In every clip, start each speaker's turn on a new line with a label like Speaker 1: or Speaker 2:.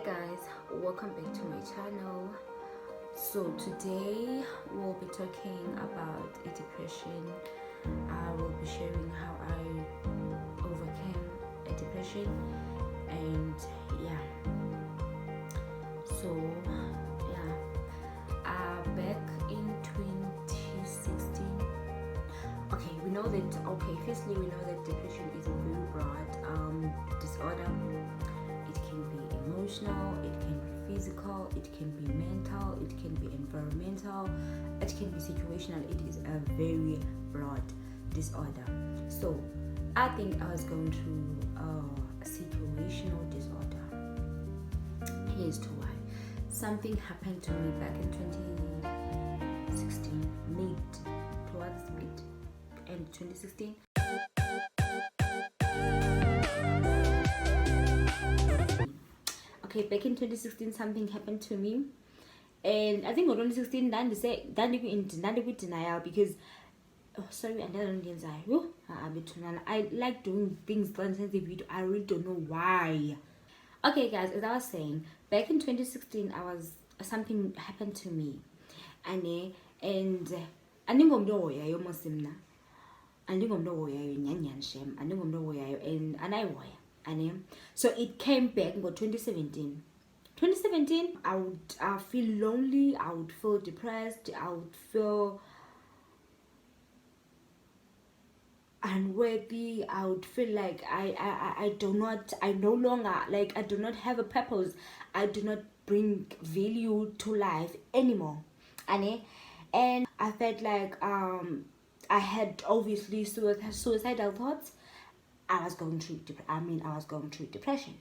Speaker 1: guys, welcome back to my channel. So today we'll be talking about a depression. I will be sharing how I overcame a depression, and back in 2016. We know that firstly we know that depression is a very broad disorder. It can be emotional, it can be physical, it can be mental, it can be environmental, it can be situational. It is a very broad disorder. So I think I was going through a situational disorder. Here's to why. Something happened to me back in 2016, towards mid end 2016. Back in 2016 something happened to me, and I think in 2016 in denial because I like doing things sensitive. I really don't know why. Okay guys, as I was saying, back in 2016 something happened to me, and andingomntu ohoyayo mos mna, andingomntu ohoyayo nyhani shem, andingomntu ohoyayo and anayihoya. So it came back in 2017. I would feel lonely, I would feel depressed, I would feel unworthy, I would feel like I do not have a purpose, I do not bring value to life anymore. And I felt like I had obviously suicidal thoughts. I was going through depression.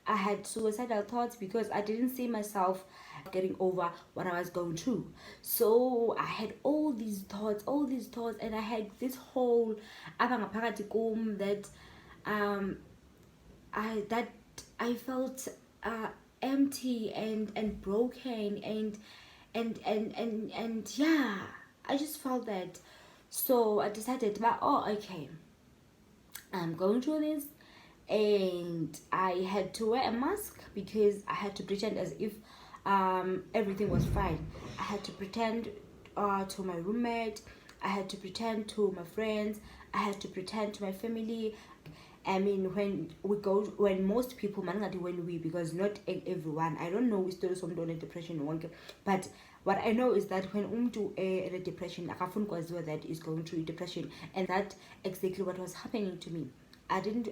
Speaker 1: I had suicidal thoughts because I didn't see myself getting over what I was going through. So I had all these thoughts, and I had this whole that I felt empty and broken and yeah, I just felt that. So I decided I'm going through this, and I had to wear a mask because I had to pretend as if everything was fine. I had to pretend to my roommate, I had to pretend to my friends, I had to pretend to my family. I mean, when most people, because not everyone, I don't know, we still some don't depression, but what I know is that when a depression, that is going through depression, and that exactly what was happening to me. I am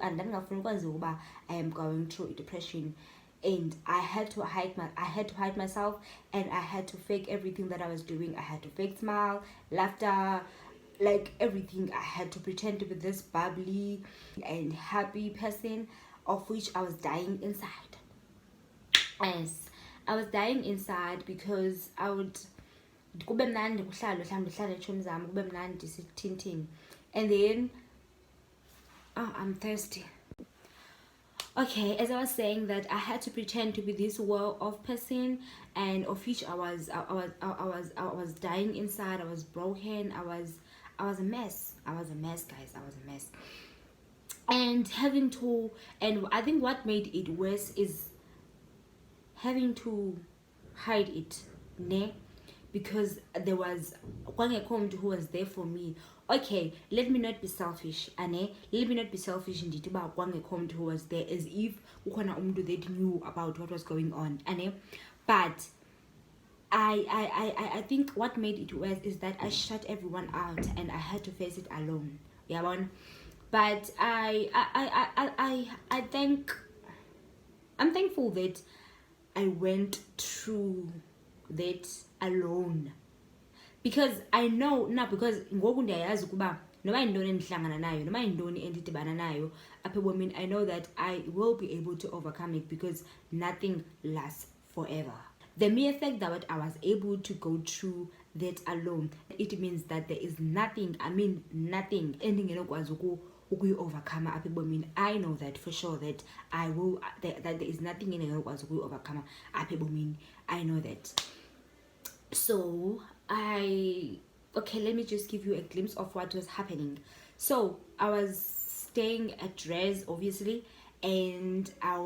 Speaker 1: going through depression, and I had to hide myself, and I had to fake everything that I was doing. I had to fake smile, laughter, like everything. I had to pretend to be this bubbly and happy person, of which I was dying inside. Yes, I was dying inside because I would kube mnandi kuhlalwe mhlawumbe uhlale tshomi zam kube mnandi sithintini, and then I'm thirsty. Okay, as I was saying, that I had to pretend to be this well-off person, and of which I was dying inside. I was broken. I was a mess. I was a mess, guys. I was a mess. And I think what made it worse is having to hide it, because there was who was there for me. Okay, let me not be selfish, let me not be selfish indeed about who was there, as if that knew about what was going on, but I think what made it worse is that I shut everyone out and I had to face it alone. But I'm thankful that I went through that alone, because I know now, because ngoku ndiyayazi ukuba noma yintoni endihlangana nayo, noma yintoni endidibana nayo apha ebomini, I know that I will be able to overcome it, because nothing lasts forever. The mere fact that I was able to go through that alone, it means that there is nothing endingenokwazi ukuyi-overcome apha ebomini. I know that for sure, that that there is nothing endingenokwazi ukuyi-overcome apha ebomini. I know that. So let me just give you a glimpse of what was happening. So I was staying at Res, obviously, and I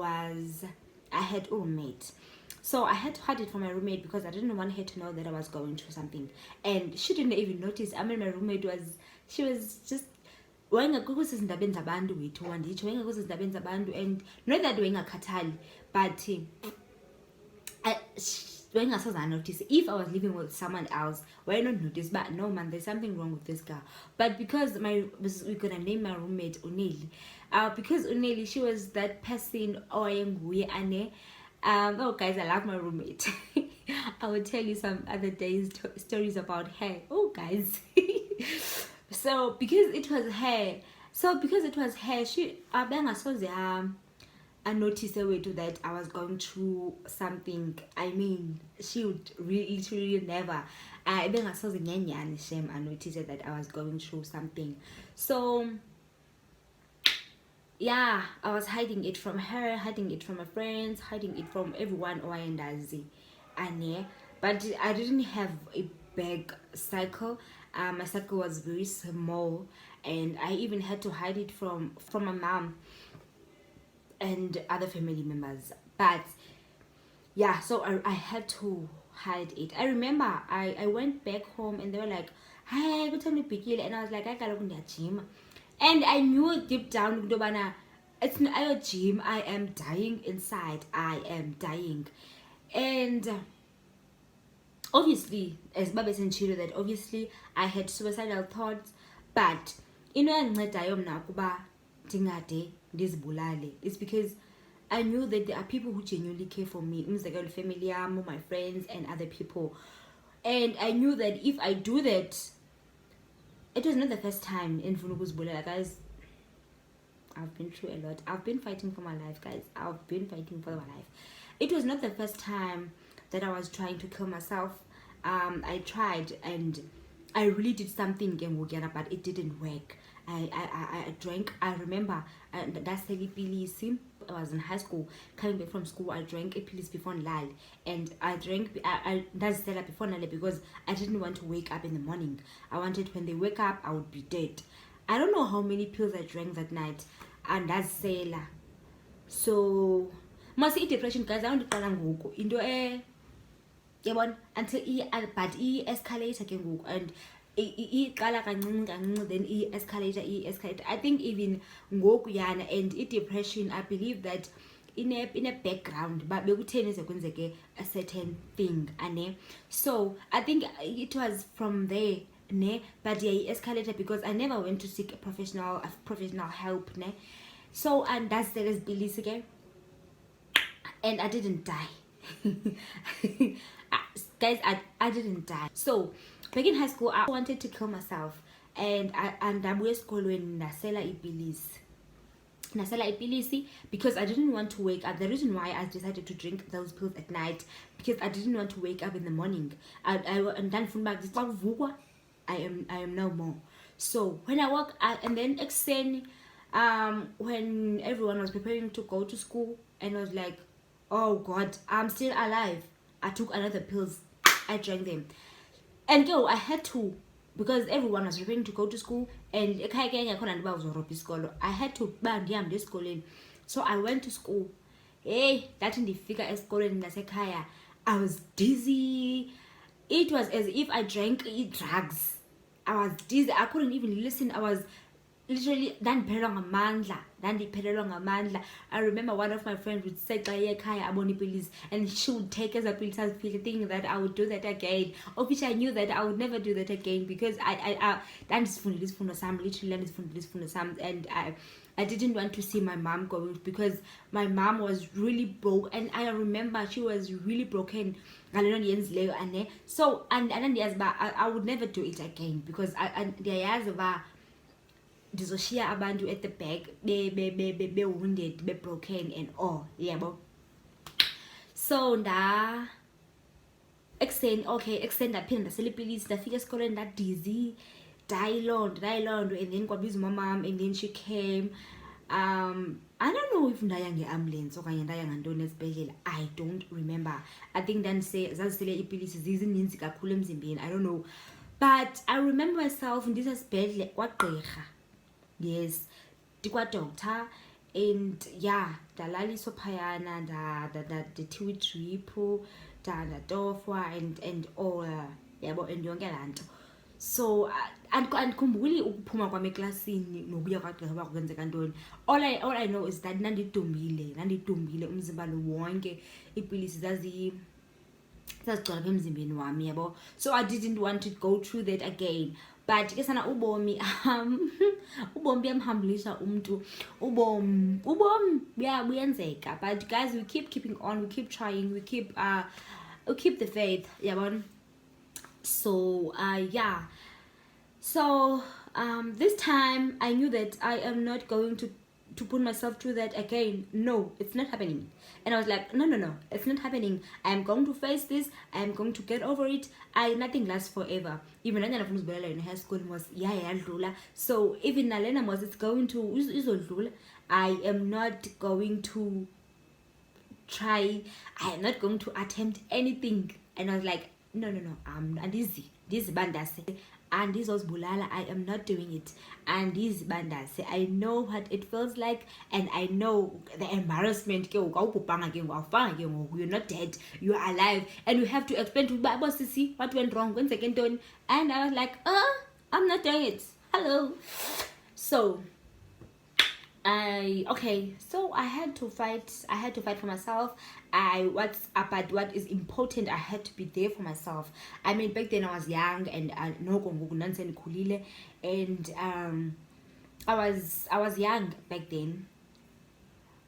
Speaker 1: I had a roommate. So I had to hide it from my roommate because I didn't want her to know that I was going through something. And she didn't even notice. I mean, my roommate she was just wayengakho sezindabeni zabantu wethu wanditsho wayengakho sezindabeni zabantu, and not that wayengakhathali, but wayengasoze notice. If I was living with someone else, why not notice? But no, man, there's something wrong with this girl. But because we're gonna name my roommate Uneli, because Uneli, she was that person ane. Oh guys, I love my roommate. I will tell you some other days stories about her. Oh guys. So because it was her, she I noticed a way to that I was going through something. I mean, she would literally never. I noticed that I was going through something. So yeah, I was hiding it from her, hiding it from my friends, hiding it from everyone. But I didn't have a big cycle. My cycle was very small, and I even had to hide it from my mom and other family members. But yeah, so I had to hide it. I remember I went back home and they were like, "Hi, good time to begin," and I was like, "I gotta go to gym," and I knew deep down, it's not a gym. I am dying inside. I am dying, and obviously, as Baba said, that obviously I had suicidal thoughts, but it's because I knew that there are people who genuinely care for me, family, my friends, and other people. And I knew that if I do that, it was not the first time in Funukuz Bulala, guys. I've been through a lot. I've been fighting for my life, guys. I've been fighting for my life. It was not the first time that I was trying to kill myself. I tried and I really did something, but it didn't work. I drank. I remember that's the pilisi. I was in high school, coming back from school. I drank a pills before Lal, and I drank. That's before Lal because I didn't want to wake up in the morning. I wanted when they wake up, I would be dead. I don't know how many pills I drank that night, and that's Sela. So, must eat depression, guys. I want to go into a until but escalate again, and then escalate. I think even ngokuyana and depression, I believe that in a background but a certain thing, so I think it was from there, but yeah, it escalated because I never went to seek professional help, so and that's the beliefs again, and I didn't die. Guys, I didn't die. So back in high school, I wanted to kill myself, and I'm with school when Nasela Ipilisi because I didn't want to wake up. The reason why I decided to drink those pills at night because I didn't want to wake up in the morning. I done from back this I am no more. So when I woke up and then when everyone was preparing to go to school and I was like, oh God, I'm still alive. I took another pills. I drank them. And I had to, because everyone was preparing to go to school and I had to ban school. So I went to school. Hey, that in the figure school in Nasekaya. I was dizzy. It was as if I drank drugs. I was dizzy. I couldn't even listen. I was literally I remember one of my friends would say and she would take us a pill thinking that I would do that again, of which I knew that I would never do that again because I and I didn't want to see my mom go because my mom was really broke, and I remember she was really broken. So I would never do it again because ndizoshiya abantu at the back be wounded, be broken and all, so extend ndaphinde ndasela ipilisi ndafika esikolweni ndadizzy ndayilondo and then kwabiza umamam and then she came. I don't know if ndaya nge-ambulance okanye ndaya ngantoni esibhedlela. I don't remember. I think zazisele ipilisi zizininzi kakhulu emzimbeni. I don't know, but I remember myself ndisesibhedle kwagqirha. Yes, dikwa doctor, and yeah, ndalaliswa phayana ndithiwa idriphu ndatofwa and all yabo and yonke laa nto. So andikhumbuli ukuphuma kwam eklasini nokuya kwagqirha uba kwenzeka ntoni. All I know is that ndandidumbile umzimba lo wonke, iipilisi zazigcwala apha emzimbeni wam yabo. So I didn't want to go through that again. But ke sana ubomi ubomi buyamhambulisha umntu, ubomi buyenzeka. But guys, we keep keeping on, we keep trying, we keep the faith yabona. So yeah, so this time I knew that I am not going to put myself through that again. No, it's not happening. And I was like, no, it's not happening. I am going to face this. I am going to get over it. Nothing lasts forever. Even in high school was so even nalena was it's going to I am not going to try. I am not going to attempt anything. And I was like, no, and this bandase and this was bulala, I am not doing it. And this bandase, I know what it feels like, and I know the embarrassment. You're not dead, you are alive, and you have to explain to Bible see what went wrong when second done. And I was like, I'm not doing it. Hello. So I had to fight for myself. What is important, I had to be there for myself. I mean, back then I was young and I was young back then.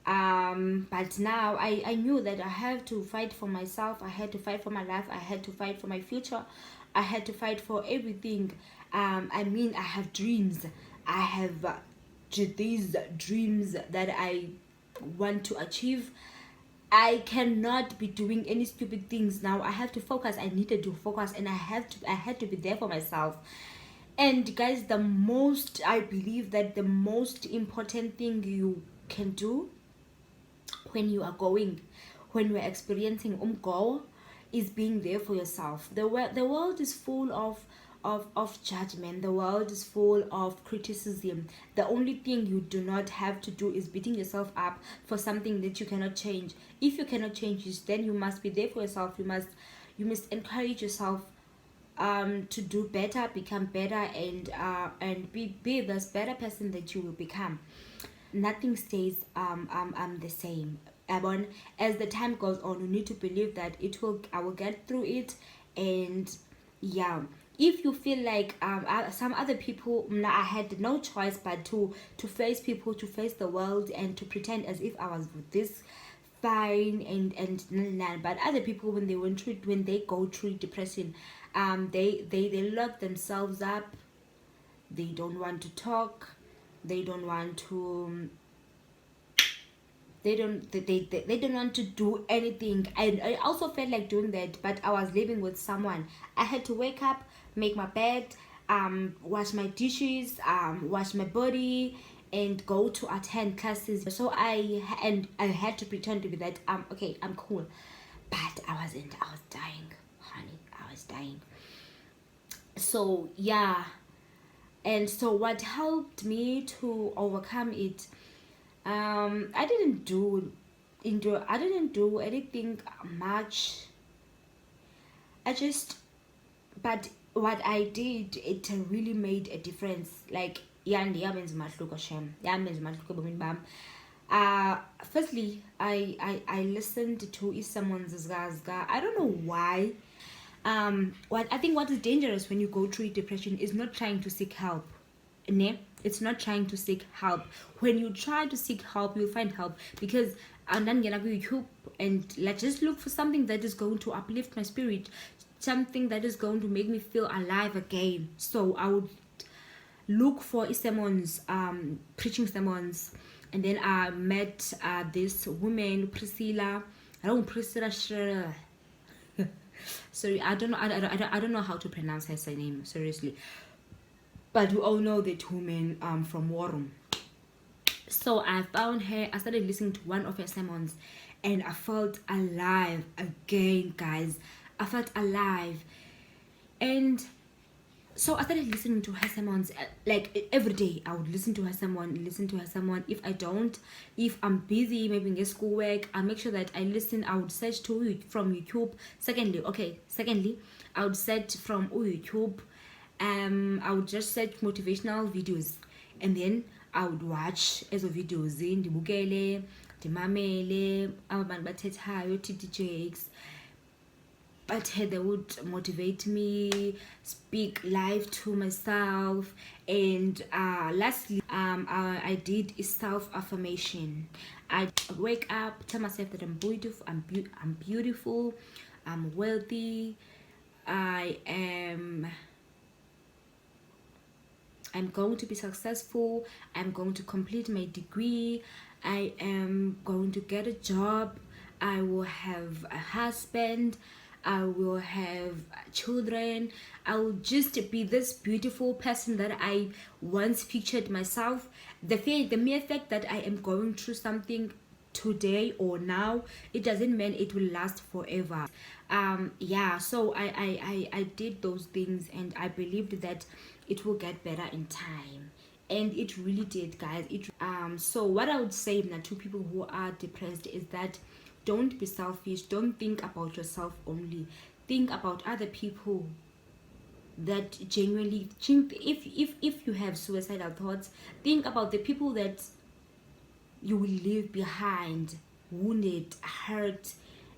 Speaker 1: But now I knew that I have to fight for myself. I had to fight for my life. I had to fight for my future. I had to fight for everything. I mean, I have dreams. I have these dreams that I want to achieve. I cannot be doing any stupid things now. I have to focus. I needed to focus, and I had to be there for myself. And guys, I believe that the most important thing you can do when you are experiencing umgo is being there for yourself. The world is full of judgment. The world is full of criticism. The only thing you do not have to do is beating yourself up for something that you cannot change. If you cannot change it, then you must be there for yourself. You must encourage yourself to do better, become better, and be this better person that you will become. Nothing stays the same. As the time goes on, you need to believe that I will get through it. And yeah, if you feel like some other people, I had no choice but to face people, to face the world, and to pretend as if I was this fine and but other people, when they go through depression, they lock themselves up. They don't want to talk. They don't want to. They don't want to do anything. I also felt like doing that, but I was living with someone. I had to wake up, make my bed, wash my dishes, wash my body, and go to attend classes. So I had to pretend to be that okay, I'm cool, but I wasn't. I was dying, honey. I was dying. So yeah, and so what helped me to overcome it, I didn't do anything much. But what I did, it really made a difference. Like firstly, I listened to someone's zgazga. I don't know why. What is dangerous when you go through depression is not trying to seek help. It's not trying to seek help. When you try to seek help, you'll find help, because and then YouTube and just look for something that is going to uplift my spirit, something that is going to make me feel alive again. So I would look for sermons, preaching sermons, and then I met this woman, Priscilla. Sorry, I don't know how to pronounce her surname, seriously. But we all know that woman from Warum. So I found her. I started listening to one of her sermons, and I felt alive again, guys. I felt alive. And So I started listening to her sermons, like every day. I would listen to her sermon. If I don't, if I'm busy, maybe in schoolwork, I make sure that I listen. I would search to it from YouTube. Secondly, I would search from YouTube. I would just search motivational videos, and then I would watch ezo videos. Ndibukele, ndimamele abantu bathethayo, TD Jakes. But they would motivate me, speak life to myself, and lastly, I did a self-affirmation. I wake up, tell myself that I'm beautiful, I'm beautiful, I'm wealthy, I'm going to be successful, I'm going to complete my degree, I am going to get a job, I will have a husband, I will have children, I will just be this beautiful person that I once pictured myself. The mere fact that I am going through something today or now, it doesn't mean it will last forever. So I did those things, and I believed that it will get better in time, and it really did, guys. So what I would say now to people who are depressed is that don't be selfish, don't think about yourself only, think about other people that genuinely think. If you have suicidal thoughts, think about the people that you will leave behind, wounded, hurt,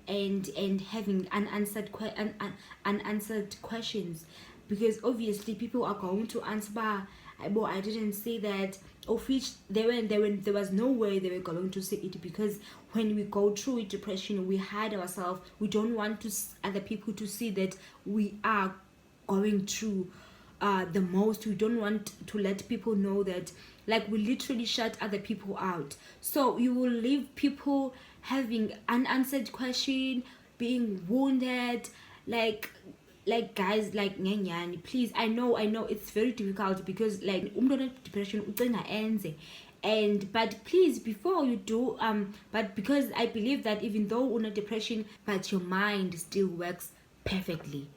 Speaker 1: and having unanswered questions, because obviously people are going to answer, well, I didn't say that, of which there was no way they were going to say it, because when we go through with depression, we hide ourselves. We don't want to other people to see that we are going through the most. We don't want to let people know that, like, we literally shut other people out. So you will leave people having unanswered question, being wounded, like guys, like nyenyani, please, I know it's very difficult, because like umuntu depression ucina enze, but please, before you do, but because I believe that even though una depression, but your mind still works perfectly.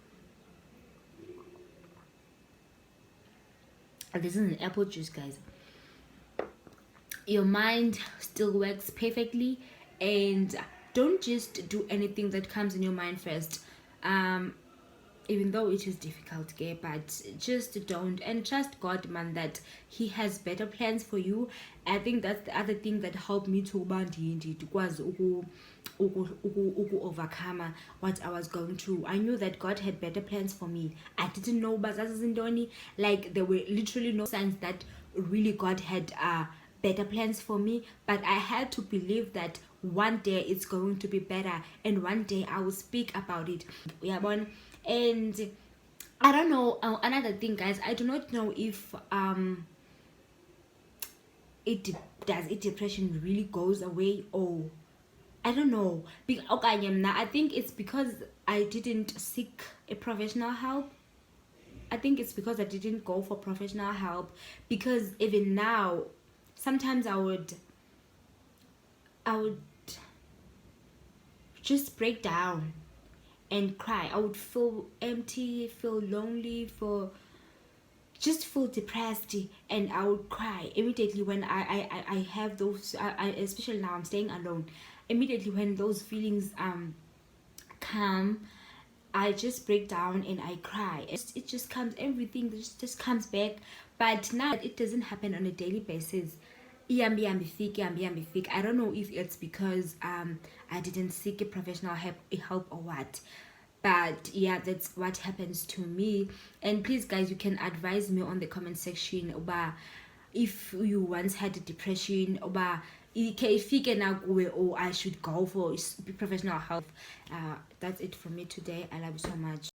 Speaker 1: This is an apple juice, guys. Your mind still works perfectly, and don't just do anything that comes in your mind first, even though it is difficult, okay, but just don't, and trust God, man, that he has better plans for you. I think that's the other thing that helped me to overcome what I was going through. I knew that God had better plans for me. I didn't know, but like, there were literally no signs that really God had better plans for me, but I had to believe that one day it's going to be better, and one day I will speak about it. Yeah, man. And I don't know, another thing, guys, I do not know if depression really goes away, or I don't know. I think it's because I didn't seek a professional help. I think it's because I didn't go for professional help, because even now, sometimes I would just break down and cry. I would feel empty, feel lonely, feel depressed, and I would cry immediately when I have those, especially now I'm staying alone. Immediately when those feelings come, I just break down and I cry. It just comes, everything just comes back. But now it doesn't happen on a daily basis. I don't know if it's because I didn't seek a professional help or what. But yeah, that's what happens to me. And please, guys, you can advise me on the comment section about if you once had a depression, or I should go for professional help. That's it from me today. I love you so much.